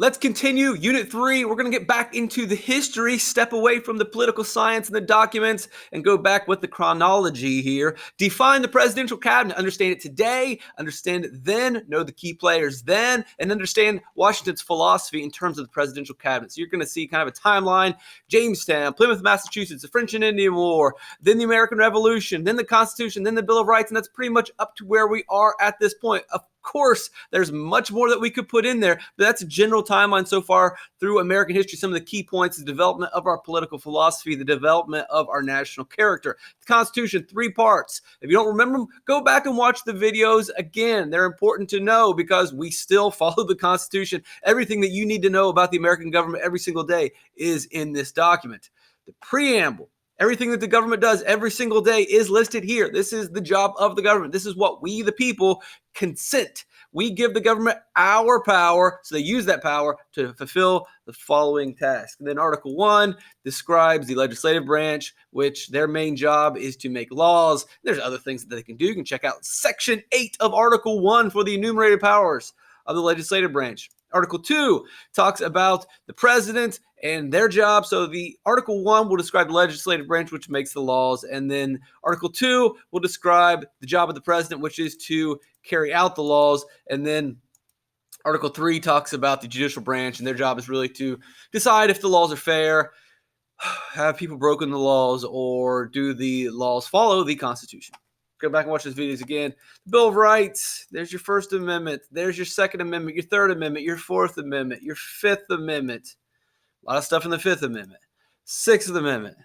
Let's continue. Unit 3, we're going to get back into the history, step away from the political science and the documents, and go back with the chronology here. Define the presidential cabinet. Understand it today, understand it then, know the key players then, and understand Washington's philosophy in terms of the presidential cabinet. So you're going to see kind of a timeline. Jamestown, Plymouth, Massachusetts, the French and Indian War, then the American Revolution, then the Constitution, then the Bill of Rights, and that's pretty much up to where we are at this point. Of course, there's much more that we could put in there, but that's a general timeline so far through American history. Some of the key points, the development of our political philosophy, the development of our national character. The Constitution, 3 parts. If you don't remember them, go back and watch the videos again. They're important to know because we still follow the Constitution. Everything that you need to know about the American government every single day is in this document. The preamble. Everything that the government does every single day is listed here. This is the job of the government. This is what we, the people, consent. We give the government our power, so they use that power to fulfill the following tasks. And then Article 1 describes the legislative branch, which their main job is to make laws. There's other things that they can do. You can check out Section 8 of Article 1 for the enumerated powers of the legislative branch. Article 2 talks about the president and their job. So the Article 1 will describe the legislative branch, which makes the laws. And then Article 2 will describe the job of the president, which is to carry out the laws. And then Article 3 talks about the judicial branch, and their job is really to decide if the laws are fair, have people broken the laws, or do the laws follow the Constitution. Go back and watch those videos again. The Bill of Rights, there's your First Amendment, there's your Second Amendment, your Third Amendment, your Fourth Amendment, your Fifth Amendment. A lot of stuff in the Fifth Amendment. Sixth Amendment,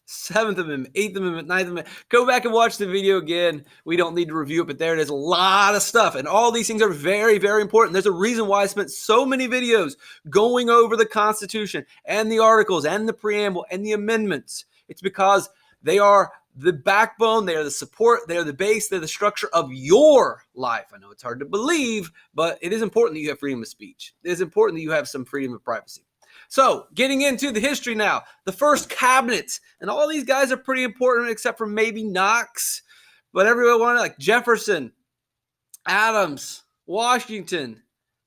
Seventh Amendment, Eighth Amendment, Ninth Amendment. Go back and watch the video again. We don't need to review it, but there it is. A lot of stuff. And all these things are very, very important. There's a reason why I spent so many videos going over the Constitution and the articles and the preamble and the amendments. It's because they are the backbone, they are the support, they are the base, they're the structure of your life. I know it's hard to believe, but it is important that you have freedom of speech. It is important that you have some freedom of privacy. So, getting into the history now, the first cabinet, and all these guys are pretty important except for maybe Knox, but everyone wanted like Jefferson, Adams, Washington,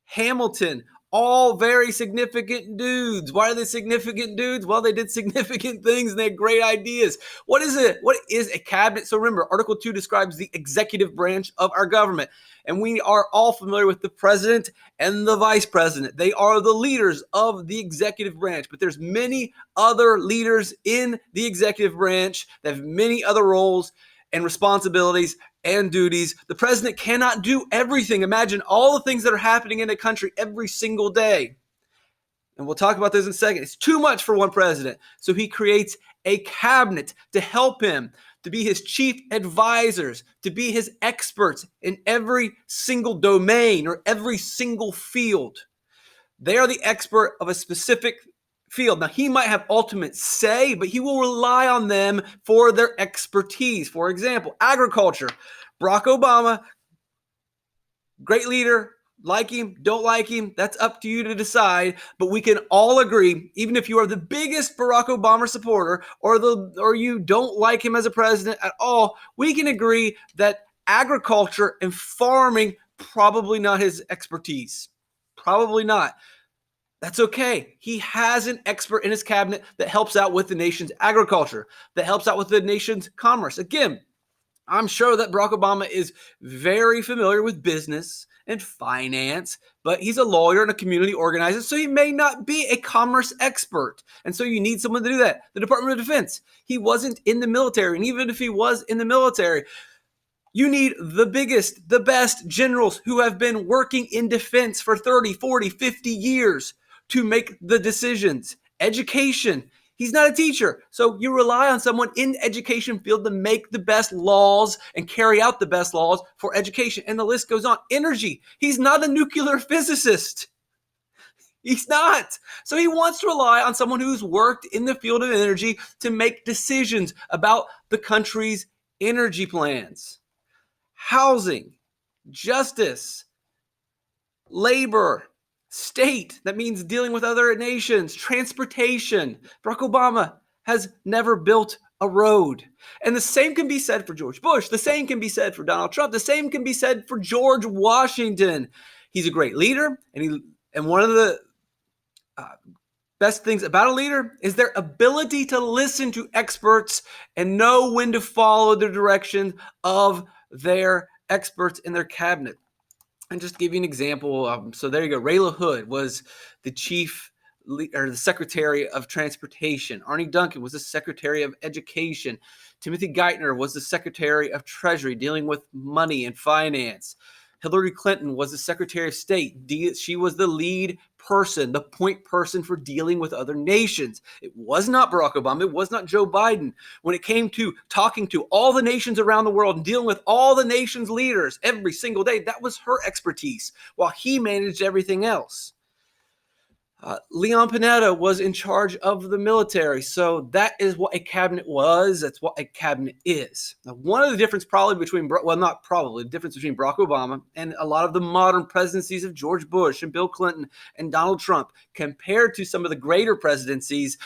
Hamilton, all very significant dudes. Why are they significant dudes? Well, they did significant things and they had great ideas. What is it? What is a cabinet? So remember, Article 2 describes the executive branch of our government. And we are all familiar with the president and the vice president. They are the leaders of the executive branch. But there's many other leaders in the executive branch that have many other roles and responsibilities and duties. The president cannot do everything. Imagine all the things that are happening in the country every single day. And we'll talk about this in a second. It's too much for one president. So he creates a cabinet to help him, to be his chief advisors, to be his experts in every single domain or every single field. They are the expert of a specific field. Now, he might have ultimate say, but he will rely on them for their expertise. For example, agriculture. Barack Obama, great leader, like him, don't like him, that's up to you to decide, but we can all agree, even if you are the biggest Barack Obama supporter or you don't like him as a president at all, we can agree that agriculture and farming, probably not his expertise. Probably not. That's okay. He has an expert in his cabinet that helps out with the nation's agriculture, that helps out with the nation's commerce. Again, I'm sure that Barack Obama is very familiar with business and finance, but he's a lawyer and a community organizer, so he may not be a commerce expert. And so you need someone to do that. The Department of Defense, he wasn't in the military. And even if he was in the military, you need the biggest, the best generals who have been working in defense for 30, 40, 50 years to make the decisions. Education. He's not a teacher. So you rely on someone in the education field to make the best laws and carry out the best laws for education. And the list goes on. Energy. He's not a nuclear physicist. He's not. So he wants to rely on someone who's worked in the field of energy to make decisions about the country's energy plans. Housing, justice, labor, state, that means dealing with other nations, transportation. Barack Obama has never built a road. And the same can be said for George Bush. The same can be said for Donald Trump. The same can be said for George Washington. He's a great leader, and And one of the best things about a leader is their ability to listen to experts and know when to follow the direction of their experts in their cabinet. And just to give you an example, so there you go. Ray LaHood was the the Secretary of Transportation. Arne Duncan was the Secretary of Education. Timothy Geithner was the Secretary of Treasury, dealing with money and finance. Hillary Clinton was the Secretary of State. She was the lead person, the point person for dealing with other nations. It was not Barack Obama. It was not Joe Biden. When it came to talking to all the nations around the world and dealing with all the nations' leaders every single day, that was her expertise, while he managed everything else. Leon Panetta was in charge of the military. So that is what a cabinet was. That's what a cabinet is. Now, one of the difference between Barack Obama and a lot of the modern presidencies of George Bush and Bill Clinton and Donald Trump, compared to some of the greater presidencies,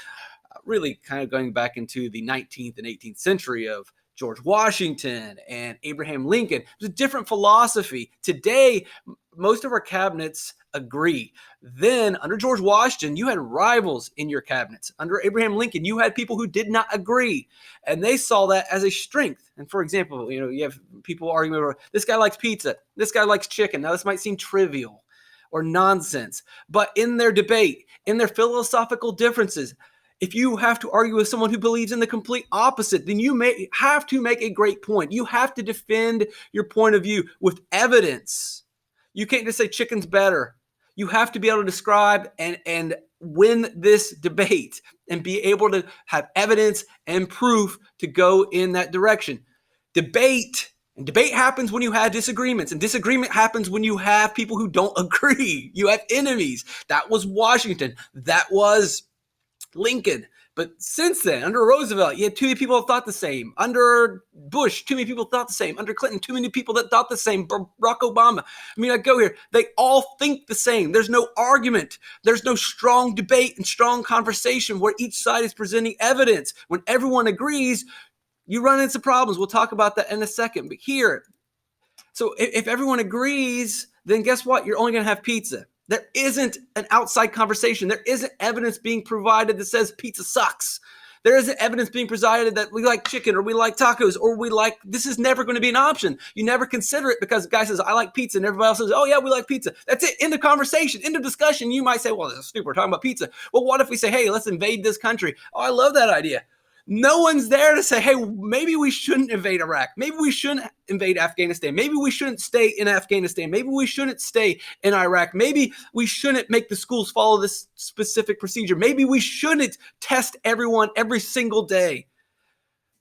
really kind of going back into the 19th and 18th century of George Washington and Abraham Lincoln. There's a different philosophy. Today, most of our cabinets agree. Then, under George Washington, you had rivals in your cabinets. Under Abraham Lincoln, you had people who did not agree, and they saw that as a strength. And for example, you have people arguing over, this guy likes pizza, this guy likes chicken. Now, this might seem trivial or nonsense, but in their debate, in their philosophical differences, if you have to argue with someone who believes in the complete opposite, then you may have to make a great point. You have to defend your point of view with evidence. You can't just say chicken's better. You have to be able to describe and win this debate and be able to have evidence and proof to go in that direction. Debate happens when you have disagreements, and disagreement happens when you have people who don't agree. You have enemies. That was Washington. That was Lincoln. But since then, under Roosevelt, you had too many people that thought the same. Under Bush, too many people thought the same. Under Clinton, too many people that thought the same. Barack Obama. I mean, I go here. They all think the same. There's no argument. There's no strong debate and strong conversation where each side is presenting evidence. When everyone agrees, you run into problems. We'll talk about that in a second. But here, so if everyone agrees, then guess what? You're only going to have pizza. There isn't an outside conversation. There isn't evidence being provided that says pizza sucks. There isn't evidence being provided that we like chicken or we like tacos or this is never going to be an option. You never consider it because the guy says, I like pizza. And everybody else says, oh yeah, we like pizza. That's it. End of conversation, end of discussion. You might say, well, this is stupid. We're talking about pizza. Well, what if we say, hey, let's invade this country? Oh, I love that idea. No one's there to say, hey, maybe we shouldn't invade Iraq. Maybe we shouldn't invade Afghanistan. Maybe we shouldn't stay in Afghanistan. Maybe we shouldn't stay in Iraq. Maybe we shouldn't make the schools follow this specific procedure. Maybe we shouldn't test everyone every single day.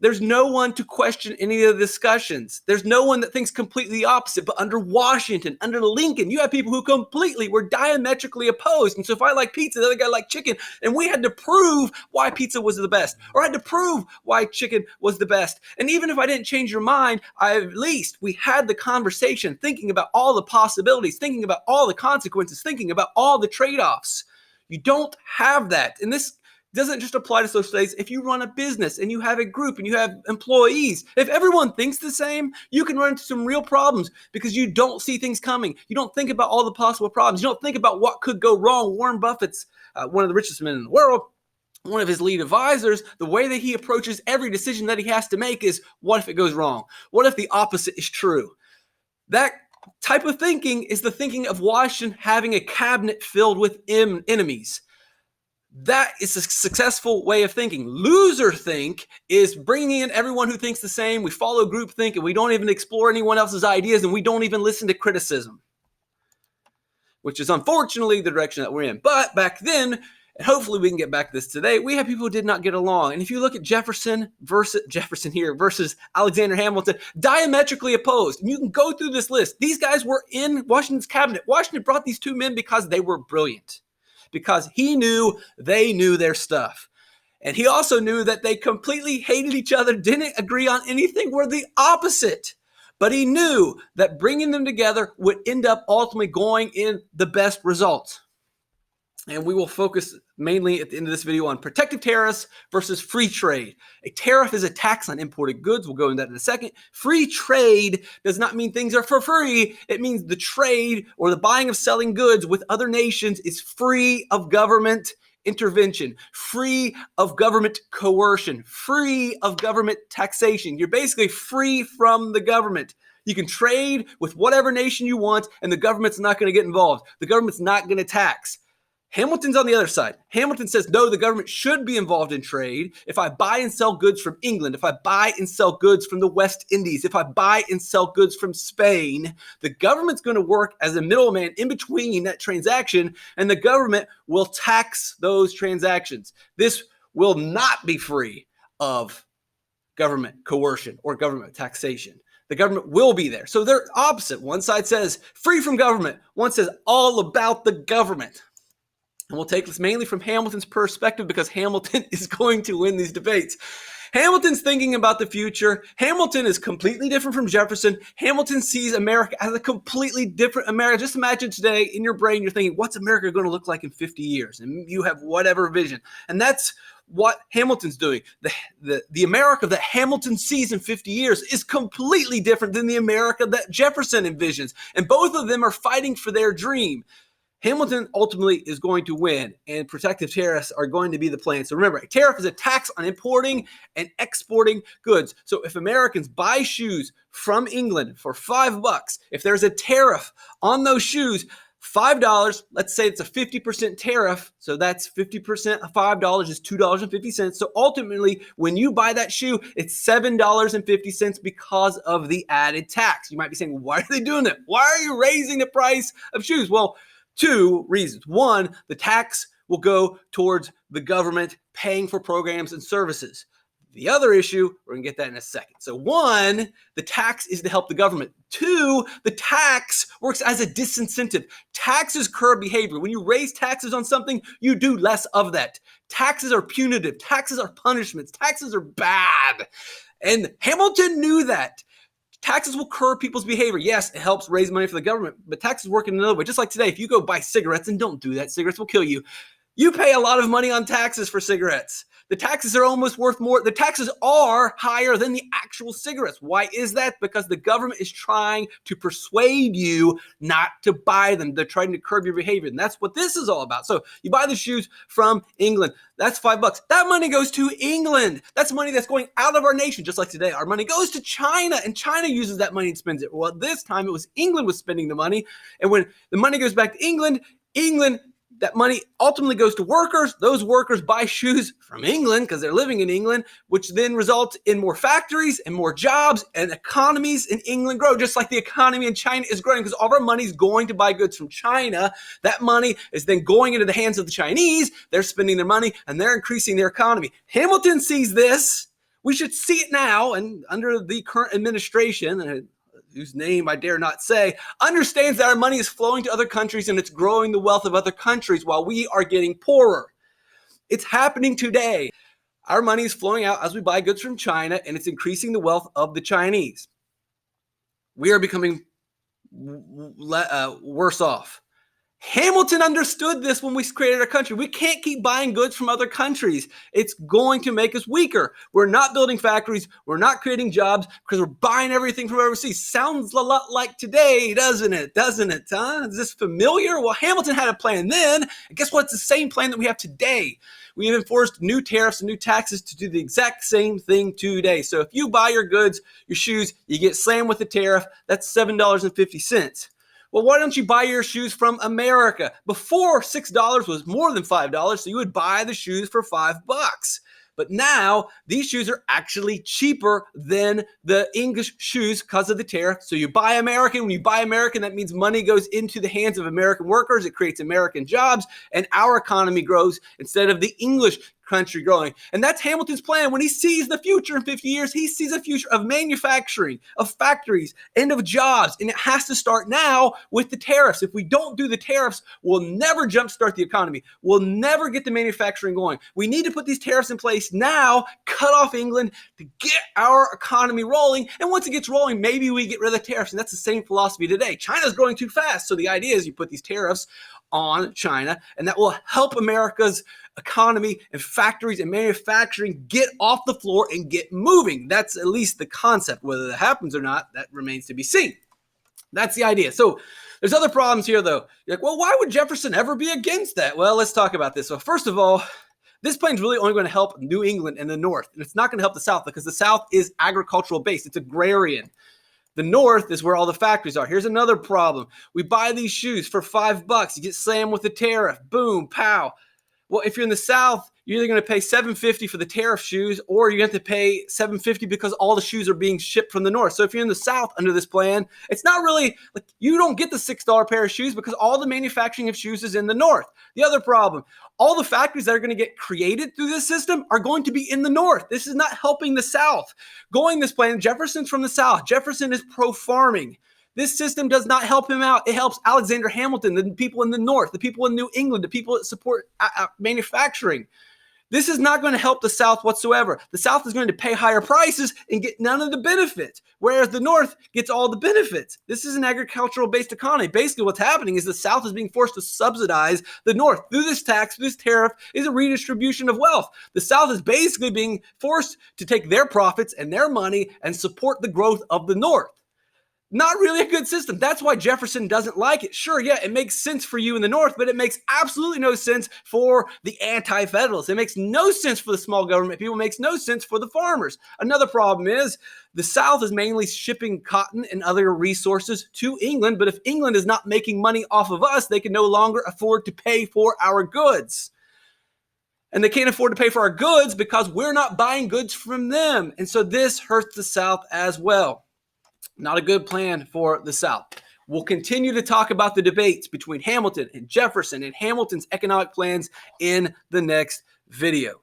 There's no one to question any of the discussions. There's no one that thinks completely opposite. But under Washington, under Lincoln, you have people who completely were diametrically opposed. And so if I like pizza, the other guy liked chicken, and we had to prove why pizza was the best, or I had to prove why chicken was the best. And even if I didn't change your mind, at least we had the conversation, thinking about all the possibilities, thinking about all the consequences, thinking about all the trade-offs. You don't have that. And this doesn't just apply to social studies. If you run a business and you have a group and you have employees, if everyone thinks the same, you can run into some real problems because you don't see things coming. You don't think about all the possible problems. You don't think about what could go wrong. Warren Buffett's one of the richest men in the world. One of his lead advisors, the way that he approaches every decision that he has to make is, what if it goes wrong? What if the opposite is true? That type of thinking is the thinking of Washington having a cabinet filled with enemies. That is a successful way of thinking. Loser think is bringing in everyone who thinks the same. We follow group think and we don't even explore anyone else's ideas and we don't even listen to criticism, which is unfortunately the direction that we're in. But back then, and hopefully we can get back to this today, we had people who did not get along. And if you look at Jefferson versus Alexander Hamilton, diametrically opposed. And you can go through this list. These guys were in Washington's cabinet. Washington brought these two men because they were brilliant. Because he knew they knew their stuff. And he also knew that they completely hated each other, didn't agree on anything, were the opposite. But he knew that bringing them together would end up ultimately going in the best result. And we will focus mainly at the end of this video on protective tariffs versus free trade. A tariff is a tax on imported goods. We'll go into that in a second. Free trade does not mean things are for free. It means the trade or the buying of selling goods with other nations is free of government intervention, free of government coercion, free of government taxation. You're basically free from the government. You can trade with whatever nation you want, and the government's not going to get involved. The government's not going to tax. Hamilton's on the other side. Hamilton says, no, the government should be involved in trade. If I buy and sell goods from England, if I buy and sell goods from the West Indies, if I buy and sell goods from Spain, the government's going to work as a middleman in between that transaction, and the government will tax those transactions. This will not be free of government coercion or government taxation. The government will be there. So they're opposite. One side says free from government. One says all about the government. And we'll take this mainly from Hamilton's perspective because Hamilton is going to win these debates. Hamilton's thinking about the future. Hamilton is completely different from Jefferson. Hamilton sees America as a completely different America. Just imagine today in your brain, you're thinking, what's America going to look like in 50 years? And you have whatever vision. And that's what Hamilton's doing. The America that Hamilton sees in 50 years is completely different than the America that Jefferson envisions. And both of them are fighting for their dream. Hamilton ultimately is going to win, and protective tariffs are going to be the plan. So remember, a tariff is a tax on importing and exporting goods. So if Americans buy shoes from England for $5, if there's a tariff on those shoes, $5, let's say it's a 50% tariff, so that's 50% of $5 is $2.50. So ultimately, when you buy that shoe, it's $7.50 because of the added tax. You might be saying, why are they doing that? Why are you raising the price of shoes? Well, two reasons. One, the tax will go towards the government paying for programs and services. The other issue, we're going to get that in a second. So one, the tax is to help the government. Two, the tax works as a disincentive. Taxes curb behavior. When you raise taxes on something, you do less of that. Taxes are punitive. Taxes are punishments. Taxes are bad. And Hamilton knew that. Taxes will curb people's behavior. Yes, it helps raise money for the government, but taxes work in another way. Just like today, if you go buy cigarettes, and don't do that, cigarettes will kill you. You pay a lot of money on taxes for cigarettes. The taxes are almost worth more. The taxes are higher than the actual cigarettes. Why is that? Because the government is trying to persuade you not to buy them. They're trying to curb your behavior. And that's what this is all about. So you buy the shoes from England. That's $5. That money goes to England. That's money that's going out of our nation. Just like today, our money goes to China, and China uses that money and spends it. Well, this time it was England was spending the money. And when the money goes back to England, that money ultimately goes to workers. Those workers buy shoes from England because they're living in England, which then results in more factories and more jobs, and economies in England grow, just like the economy in China is growing because all of our money is going to buy goods from China. That money is then going into the hands of the Chinese. They're spending their money and they're increasing their economy. Hamilton sees this. We should see it now, and under the current administration, whose name I dare not say, understands that our money is flowing to other countries and it's growing the wealth of other countries while we are getting poorer. It's happening today. Our money is flowing out as we buy goods from China, and it's increasing the wealth of the Chinese. We are becoming worse off. Hamilton understood this when we created our country. We can't keep buying goods from other countries. It's going to make us weaker. We're not building factories. We're not creating jobs because we're buying everything from overseas. Sounds a lot like today, doesn't it? Is this familiar? Well, Hamilton had a plan then. And guess what? It's the same plan that we have today. We have enforced new tariffs and new taxes to do the exact same thing today. So if you buy your goods, your shoes, you get slammed with a tariff, that's $7.50. Well, why don't you buy your shoes from America? Before, $6 was more than $5, so you would buy the shoes for $5. But now, these shoes are actually cheaper than the English shoes because of the tariff. So you buy American. When you buy American, that means money goes into the hands of American workers. It creates American jobs, and our economy grows instead of the English country growing. And that's Hamilton's plan. When he sees the future in 50 years, he sees a future of manufacturing, of factories, and of jobs. And it has to start now with the tariffs. If we don't do the tariffs, we'll never jumpstart the economy. We'll never get the manufacturing going. We need to put these tariffs in place now, cut off England to get our economy rolling. And once it gets rolling, maybe we get rid of the tariffs. And that's the same philosophy today. China's growing too fast. So the idea is you put these tariffs on China, and that will help America's economy and factories and manufacturing get off the floor and get moving. That's at least the concept. Whether that happens or not, that remains to be seen. That's the idea. So there's other problems here, though. You're like, well, why would Jefferson ever be against that? Well, let's talk about this. So first of all, this plan is really only going to help New England and the North, and it's not going to help the South because the South is agricultural based. It's agrarian. The North is where all the factories are. Here's another problem. We buy these shoes for $5. You get slammed with a tariff. Boom, pow. Well, if you're in the South, you're either going to pay $7.50 for the tariff shoes, or you have to pay $7.50 because all the shoes are being shipped from the North. So if you're in the South under this plan, it's not really like you don't get the $6 pair of shoes because all the manufacturing of shoes is in the North. The other problem, all the factories that are going to get created through this system are going to be in the North. This is not helping the South. Going this plan, Jefferson's from the South. Jefferson is pro-farming. This system does not help him out. It helps Alexander Hamilton, the people in the North, the people in New England, the people that support manufacturing. This is not going to help the South whatsoever. The South is going to pay higher prices and get none of the benefits, whereas the North gets all the benefits. This is an agricultural-based economy. Basically, what's happening is the South is being forced to subsidize the North. Through this tax, through this tariff, is a redistribution of wealth. The South is basically being forced to take their profits and their money and support the growth of the North. Not really a good system. That's why Jefferson doesn't like it. Sure, yeah, it makes sense for you in the North, but it makes absolutely no sense for the anti-federalists. It makes no sense for the small government people. It makes no sense for the farmers. Another problem is the South is mainly shipping cotton and other resources to England, but if England is not making money off of us, they can no longer afford to pay for our goods. And they can't afford to pay for our goods because we're not buying goods from them. And so this hurts the South as well. Not a good plan for the South. We'll continue to talk about the debates between Hamilton and Jefferson and Hamilton's economic plans in the next video.